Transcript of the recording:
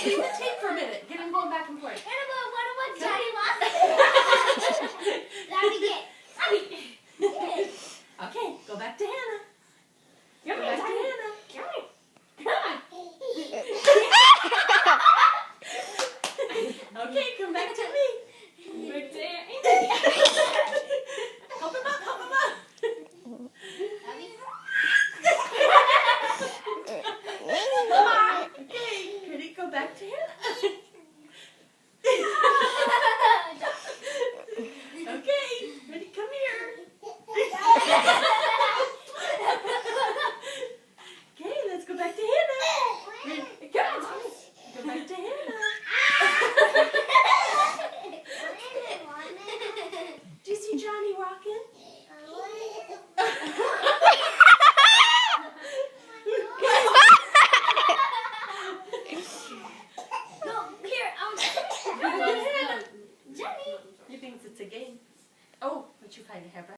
see the tape for a minute. Get him going back and forth. Annabelle, what about Daddy Daddy, get. Okay, go back to Hannah. Come Go here, back to Daddy. Hannah. Come here. Come on. Okay, come back to me. Right there. Help him up, help him up. Come on. Okay, ready, go back to Hannah. Okay, ready, come here. Okay, let's go back to Hannah. Come on. Go back to Hannah. Do you see Johnny rocking? No, here, Go get Hannah. Jenny. He thinks it's a game. Oh, but you kind of have right.